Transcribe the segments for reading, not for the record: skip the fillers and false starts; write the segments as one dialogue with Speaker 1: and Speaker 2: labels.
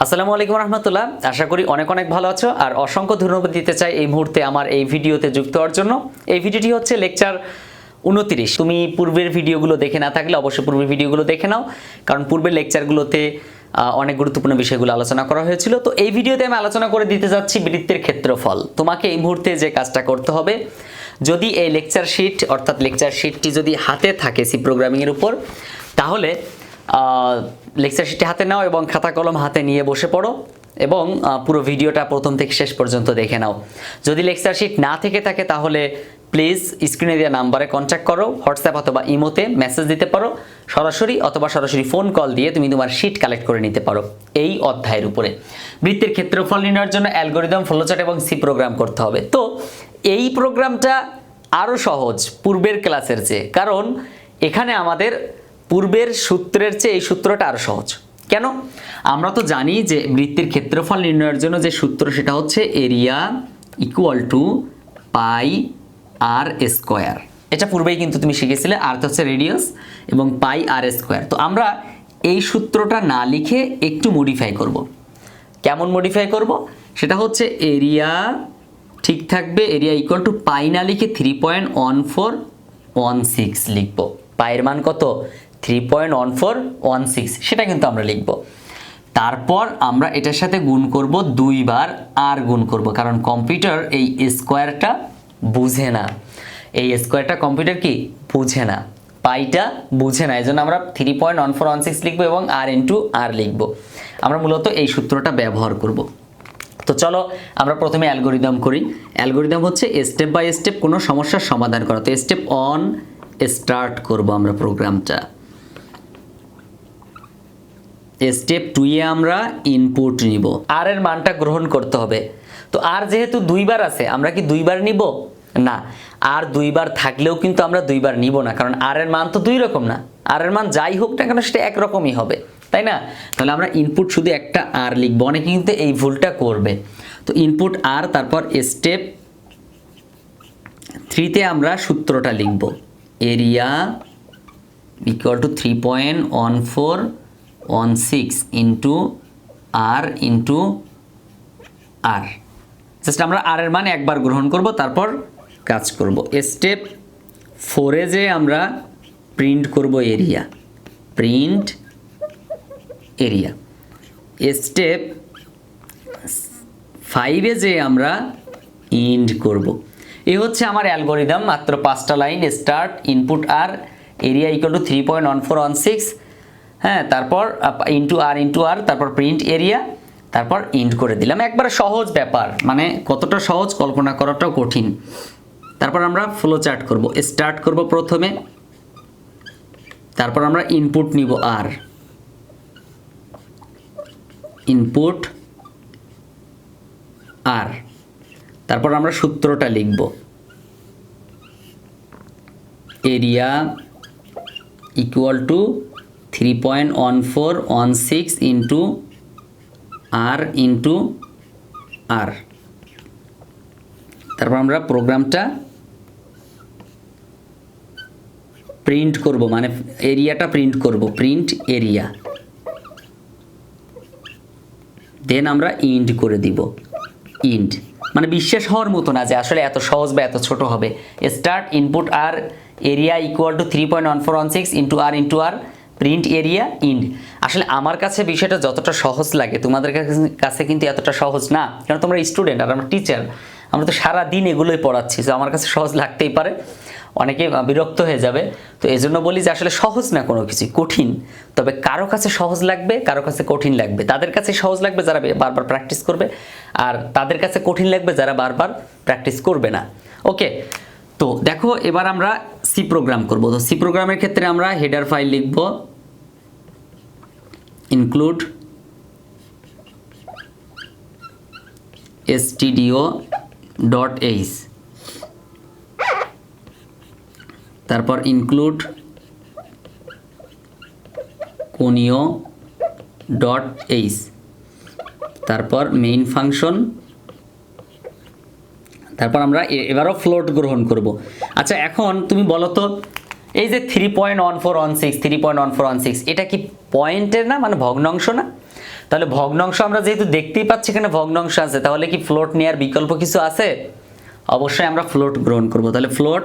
Speaker 1: আসসালামু আলাইকুম রহমতুল্লাহ। আশা করি অনেক অনেক ভালো আছো আর অসংখ্য ধন্যবাদ দিতে চাই এই মুহূর্তে আমার এই ভিডিওতে যুক্ত হওয়ার জন্য। এই ভিডিওটি হচ্ছে লেকচার 29। তুমি পূর্বের ভিডিওগুলো দেখে না থাকলে অবশ্যই পূর্বের ভিডিওগুলো দেখে নাও, কারণ পূর্বের লেকচারগুলোতে অনেক গুরুত্বপূর্ণ বিষয়গুলো আলোচনা করা হয়েছিল। তো এই ভিডিওতে আমি আলোচনা করে দিতে যাচ্ছি বৃত্তের ক্ষেত্রফল। তোমাকে এই মুহূর্তে যে কাজটা করতে হবে, যদি এই লেকচার শিট অর্থাৎ লেকচার শিটটি যদি হাতে থাকে সি প্রোগ্রামিংয়ের উপর, তাহলে লেকচার শিটটি হাতে নাও এবং খাতা কলম হাতে নিয়ে বসে পড়ো এবং পুরো ভিডিওটা প্রথম থেকে শেষ পর্যন্ত দেখে নাও। যদি লেকচার শিট না থেকে থাকে তাহলে প্লিজ স্ক্রিনে দেওয়া নাম্বারে কন্ট্যাক্ট করো, হোয়াটসঅ্যাপ অথবা ইমোতে মেসেজ দিতে পারো, সরাসরি অথবা সরাসরি ফোন কল দিয়ে তুমি তোমার শিট কালেক্ট করে নিতে পারো। এই অধ্যায়ের উপরে বৃত্তের ক্ষেত্রফল নির্ণয়ের জন্য অ্যালগরিদম, ফ্লোচার্ট এবং সি প্রোগ্রাম করতে হবে। তো এই প্রোগ্রামটা আরও সহজ পূর্বের ক্লাসের চেয়ে, কারণ এখানে আমাদের পূর্বের সূত্রের চেয়ে এই সূত্রটা আরও সহজ। কেন? আমরা তো জানি যে বৃত্তের ক্ষেত্রফল নির্ণয়ের জন্য যে সূত্র সেটা হচ্ছে area equal to pi r square. এটা পূর্বেই কিন্তু তুমি শিখেছিলে। আর হচ্ছে রেডিয়াস এবং পাই আর স্কোয়ার। তো আমরা এই সূত্রটা না লিখে একটু মডিফাই করব। কেমন মডিফাই করব? সেটা হচ্ছে এরিয়া ঠিক থাকবে, এরিয়া ইকুয়াল টু পাই না লিখে 3.1416 লিখব। পায়ের মান কত? 3.1416, সেটা কিন্তু আমরা লিখব। তারপর আমরা এটার সাথে গুণ করব, 2 বার আর গুণ করব, কারণ কম্পিউটার এই স্কোয়ারটা বুঝে না। এই স্কোয়ারটা কম্পিউটার কি বুঝে না, পাইটা বুঝে না। এই জন্য আমরা 3.1416 লিখব এবং আর ইন্টু আর লিখব। আমরা মূলত এই সূত্রটা ব্যবহার করব। তো চলো আমরা প্রথমে অ্যালগরিদম করি। অ্যালগরিদম হচ্ছে স্টেপ বাই স্টেপ কোনো সমস্যার সমাধান করা। তো স্টেপ অন স্টার্ট করব আমরা প্রোগ্রামটা। স্টেপ 2 এ আমরা ইনপুট নিব, আর এর মানটা গ্রহণ করতে হবে। তো আর যেহেতু 2 বার আছে, আমরা কি 2 বার নিব? না, আর 2 বার থাকলেও কিন্তু আমরা 2 বার নিব না, কারণ আর এর মান তো 2 রকম না। আর এর মান যাই হোক না কেন সেটা একরকমই হবে, তাই না? তাহলে আমরা ইনপুট শুধু একটা আর লিখব। অনেকে কিন্তু এই ভুলটা করবে। তো ইনপুট আর, তারপর স্টেপ 3 তে আমরা সূত্রটা লিখব, area equal to 3.1416 into r into r. Just আমরা আর এর মান একবার গ্রহণ করব, তারপর কাজ করব। স্টেপ 4 এ যে আমরা প্রিন্ট করব এরিয়া, প্রিন্ট এরিয়া। স্টেপ 5 এ যে আমরা ইন্ড করব। এই হচ্ছে আমার অ্যালগরিদম, মাত্র 5টা line. Start, input r, area equal to 3.1416, হ্যাঁ, তারপর ইন্টু আর, তারপর প্রিন্ট এরিয়া, তারপর ইন্ড করে দিলাম। একবারে সহজ ব্যাপার, মানে কতটা সহজ কল্পনা করাটাও কঠিন। তারপর আমরা ফ্লো চার্ট করব। স্টার্ট করব প্রথমে, তারপর আমরা ইনপুট নিব আর, ইনপুট আর, তারপর আমরা সূত্রটা লিখব, area equal to 3.1416 into r into r. তারপর আমরা প্রোগ্রামটা প্রিন্ট করব, মানে এরিয়াটা প্রিন্ট করব, প্রিন্ট এরিয়া। দেন আমরা ইন্ড করে দিব। ইন্ড মানে বিশ্বাস হওয়ার মতো না যে আসলে এত সহজ বা এত ছোট হবে। Start, input r, area equal to 3.1416 into r, print area, end. আসলে আমার কাছে বিষয়টা যতটা সহজ লাগে তোমাদের কাছে কিন্তু এতটা সহজ না, কারণ তোমরা স্টুডেন্ট আর আমরা টিচার। আমরা তো সারা দিন এগুলোই পড়াচ্ছি, তো আমার কাছে সহজ লাগতেই পারে, অনেকে বিরক্ত হয়ে যাবে। তো এই জন্য বলি যে আসলে সহজ না কোনো কিছু, কঠিন। তবে কারো কাছে সহজ লাগবে, কারো কাছে কঠিন লাগবে। তাদের কাছে সহজ লাগবে যারা বারবার প্র্যাকটিস করবে, আর তাদের কাছে কঠিন লাগবে যারা বারবার প্র্যাকটিস করবে না। ওকে, তো দেখো এবার আমরা সি প্রোগ্রাম করব। তো সি প্রোগ্রামের ক্ষেত্রে আমরা হেডার ফাইল লিখব, ইনক্লুড stdio.h, তারপর ইনক্লুড কোনীয় .h, তারপর মেইন ফাংশন, তারপর আমরা এবারও ফ্লোট গ্রহণ করব। আচ্ছা, এখন তুমি বলো তো এই যে 3.1416 3.1416 এটা কি পয়েন্টের না, মানে ভগ্নাংশ না? তাহলে ভগ্নাংশ আমরা যেহেতু দেখতেই পাচ্ছি এখানে ভগ্নাংশ আছে, তাহলে কি ফ্লোট নেওয়ার বিকল্প কিছু আছে? অবশ্যই আমরা ফ্লোট গ্রহণ করব। তাহলে ফ্লোট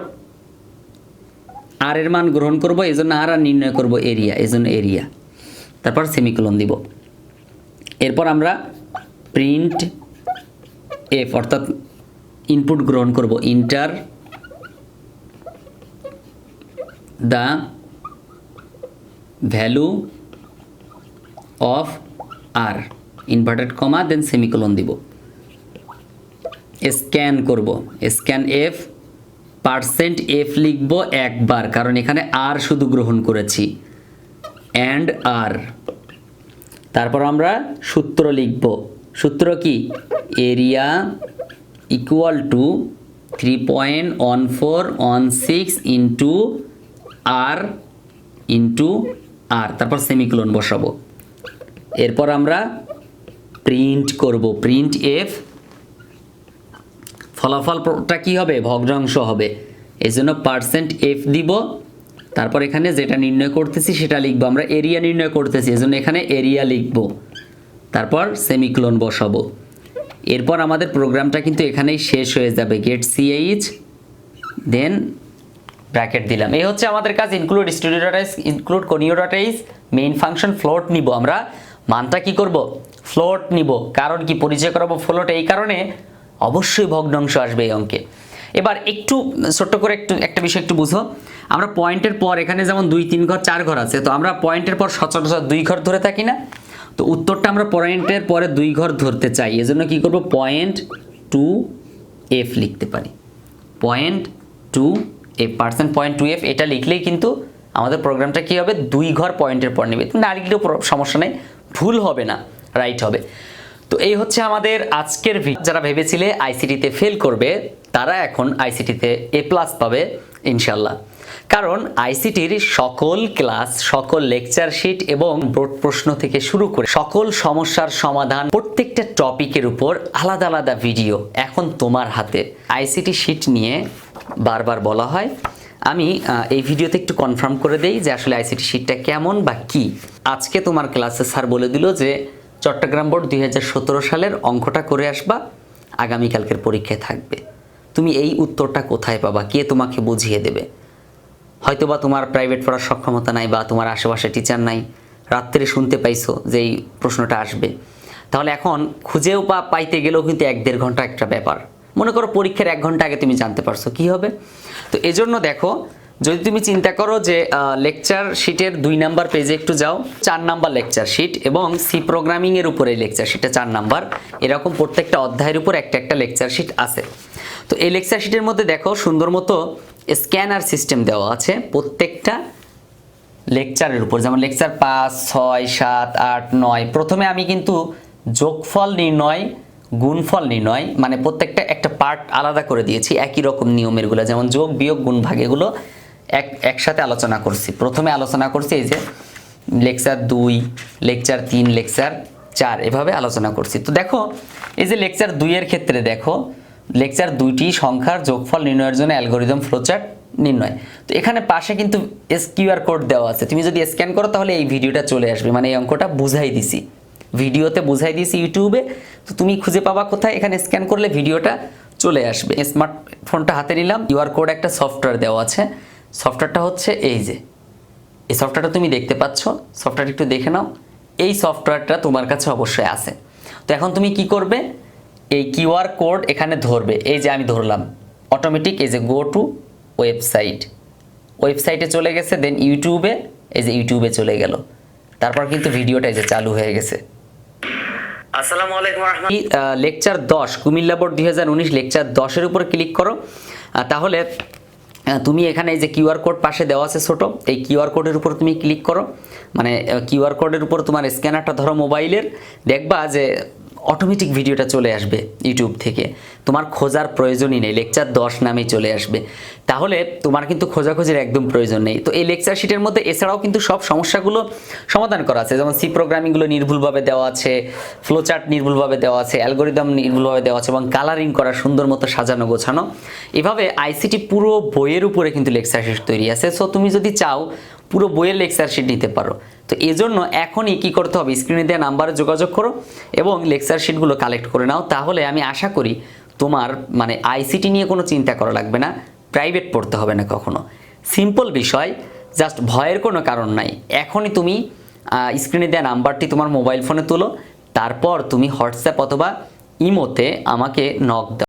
Speaker 1: আর এর মান গ্রহণ করব, এই জন্য আর নির্ণয় করব এরিয়া, এই জন্য এরিয়া, তারপর সেমিকোলন দিব। এরপর আমরা প্রিন্ট এফ অর্থাৎ ইনপুট গ্রহণ করব, enter the value of r inverted comma then semicolon দিব। স্ক্যান করব, স্ক্যান এফ, পার্সেন্ট এফ লিখব একবার, কারণ এখানে আর শুধু গ্রহণ করেছি, অ্যান্ড আর। তারপর আমরা সূত্র লিখব, সূত্র কি? Area equal to 3.1416 into r into r, তারপর সেমিকোলন বসাবো। এরপর আমরা প্রিন্ট করব, প্রিন্ট এফ, ফলাফলটা কি হবে? ভগ্নাংশ হবে, এই জন্য পার্সেন্ট এফ দিব। তারপর এখানে যেটা নির্ণয় করতেছি সেটা লিখবো, আমরা এরিয়া নির্ণয় করতেছি এজন্য এখানে এরিয়া লিখব, তারপর সেমিকোলন বসাবো। এরপর আমাদের প্রোগ্রামটা কিন্তু এখানেই শেষ হয়ে যাবে, গেট সিএইচ দেন ব্র্যাকেট দিলাম। এই হচ্ছে আমাদের কাজ, include studio dot H, include conio dot H, main function float নিব, আমরা মানটা কি করব? ফ্লোট নিব। কারণ কি পরিচয় করাবো ফ্লোট, এই কারণে অবশ্যই ভগ্নাংশ আসবে এই অঙ্কে। এবার একটু ছোট্ট করে একটা বিষয় একটু বুঝো, আমরা পয়েন্টের পর এখানে যেমন 2 3 ঘর 4 ঘর আছে, তো আমরা পয়েন্টের পর সচরাচর 2 ঘর ধরে থাকি না? তো উত্তরটা আমরা পয়েন্টের পরে 2 ঘর ধরতে চাই, এজন্য কি করব? পয়েন্ট টু এফ লিখতে পারি, point two f, percent point two f, এটা লিখলেই কিন্তু আমাদের প্রোগ্রামটা কি হবে? 2 ঘর পয়েন্টের পর নেবে। কিন্তু আর লিখলেও সমস্যা নেই, ভুল হবে না, রাইট হবে। তো এই হচ্ছে আমাদের আজকের ভিডিও। যারা ভেবেছিলে আইসিটিতে ফেল করবে তারা এখন আইসিটিতে এ প্লাস পাবে ইনশাল্লাহ, কারণ আইসিটির সকল ক্লাস, সকল লেকচার শিট এবং বোর্ড প্রশ্ন থেকে শুরু করে সকল সমস্যার সমাধান, প্রত্যেকটা টপিকের উপর আলাদা আলাদা ভিডিও এখন তোমার হাতে। আইসিটি শিট নিয়ে বারবার বলা হয়, আমি এই ভিডিওতে একটু কনফার্ম করে দেই যে আসলে আইসিটি শিটটা কেমন বা কি। আজকে তোমার ক্লাসে স্যার বলে দিল যে চট্টগ্রাম বোর্ড 2017 সালের অঙ্কটা করে আসবা, আগামীকালকের পরীক্ষায় থাকবে। তুমি এই উত্তরটা কোথায় পাবা? কে তোমাকে বুঝিয়ে দেবে? হয়তোবা তোমার প্রাইভেট পড়ার সক্ষমতা নাই বা তোমার আশেপাশে টিচার নাই, রাত্রে শুনতে পাইছো যে এই প্রশ্নটা আসবে, তাহলে এখন খুঁজেও পাইতে গেলেও কিন্তু 1-1.5 ঘন্টা একটা ব্যাপার। মনে করো পরীক্ষার 1 ঘন্টা আগে তুমি জানতে পারছো, কি হবে? তো এজন্য দেখো, যদি তুমি চিন্তা করো যে লেকচার শিটের 2 নাম্বার পেজে একটু যাও, 4 নাম্বার লেকচার শিট এবং সি প্রোগ্রামিং এর উপরে লেকচার শিটে 4 নাম্বার, এরকম প্রত্যেকটা অধ্যায়ের উপর একটা একটা লেকচার শিট আছে। তো এই লেকচার শিটের মধ্যে দেখো সুন্দর মতো স্ক্যানার সিস্টেম দেওয়া আছে প্রত্যেকটা লেকচারের উপর, যেমন লেকচার 5, 6, 7, 8, 9। প্রথমে আমি কিন্তু যোগফল নির্ণয়, গুণফল নির্ণয়, মানে প্রত্যেকটা একটা পার্ট আলাদা করে দিয়েছি, একই রকম নিয়মেরগুলো, যেমন যোগ বিয়োগ গুণ ভাগ, এগুলো একসাথে আলোচনা করছি। প্রথমে আলোচনা করছি এই যে লেকচার 2, লেকচার 3, লেকচার 4, এভাবে আলোচনা করছি। তো দেখো এই যে লেকচার 2 এর ক্ষেত্রে দেখো, লেকচার 2টি সংখ্যার যোগফল নির্ণয়ের জন্য অ্যালগরিদম ফ্লোচার্ট নির্ণয়। তো এখানে পাশে কিন্তু কিউআর কোড দেওয়া আছে, তুমি যদি স্ক্যান করো তাহলে এই ভিডিওটা চলে আসবে, মানে এই অঙ্কটা বুঝাই দিছি, ভিডিওতে বুঝাই দিয়েছি ইউটিউবে। তো তুমি খুঁজে পাবা কোথায়? এখানে স্ক্যান করলে ভিডিওটা চলে আসবে। স্মার্টফোনটা হাতে নিলাম, কিউআর কোড একটা সফটওয়্যার দেওয়া আছে, সফটওয়্যারটা হচ্ছে এই যে, এই সফটওয়্যারটা তুমি দেখতে পাচ্ছ, সফটওয়্যারটা একটু দেখে নাও। এই সফটওয়্যারটা তোমার কাছে অবশ্যই আছে। তো এখন তুমি কি করবে? এই কিউআর কোড এখানে ধরবে, এই যে আমি ধরলাম, অটোমেটিক এই যে গো টু ওয়েবসাইট, ওয়েবসাইটে চলে গেছে, দেন ইউটিউবে, এই যে ইউটিউবে চলে গেল, তারপর কিন্তু ভিডিওটা এই যে চালু হয়ে গেছে। আসসালামু আলাইকুম রাহমাতুল্লাহ। লেকচার 10 কুমিল্লা বোর্ড 2019 লেকচার 10 এর উপর ক্লিক করো, তাহলে তুমি এখানে এই যে কিউআর কোড পাশে দেওয়া আছে ছোট, এই কিউআর কোডের উপর তুমি ক্লিক করো, মানে কিউআর কোডের উপর তোমার স্ক্যানারটা ধরো মোবাইলের, দেখবা যে অটোমেটিক ভিডিওটা চলে আসবে ইউটিউব থেকে, তোমার খোঁজার প্রয়োজনই নেই, লেকচার 10 নামেই চলে আসবে। তাহলে তোমার কিন্তু খোঁজাখুঁজির একদম প্রয়োজন নেই। তো এই লেকচার শিটের মধ্যে এছাড়াও কিন্তু সব সমস্যাগুলো সমাধান করা আছে, যেমন সি প্রোগ্রামিংগুলো নির্ভুলভাবে দেওয়া আছে, ফ্লোচার্ট নির্ভুলভাবে দেওয়া আছে, অ্যালগোরিদম নির্ভুলভাবে দেওয়া আছে এবং কালারিং করা সুন্দর মতো সাজানো গোছানো। এভাবে আইসিটি পুরো বইয়ের উপরে কিন্তু লেকচার শিট তৈরি আছে। সো তুমি যদি চাও পুরো বইয়ের লেকচার শিট নিতে পারো। তো এজন্য এখনই কি করতে হবে, স্ক্রিনে দেওয়া নাম্বারে যোগাযোগ করো এবং লেকচার শিটগুলো কালেক্ট করে নাও। তাহলে আমি আশা করি তোমার মানে আইসিটি নিয়ে কোনো চিন্তা করা লাগবে না, প্রাইভেট পড়তে হবে না কখনো। সিম্পল বিষয়, জাস্ট ভয়ের কোনো কারণ নাই। এখনই তুমি স্ক্রিনে দেওয়া নাম্বারটি তোমার মোবাইল ফোনে তুলো, তারপর তুমি হোয়াটসঅ্যাপ অথবা ইমোতে আমাকে নক দাও।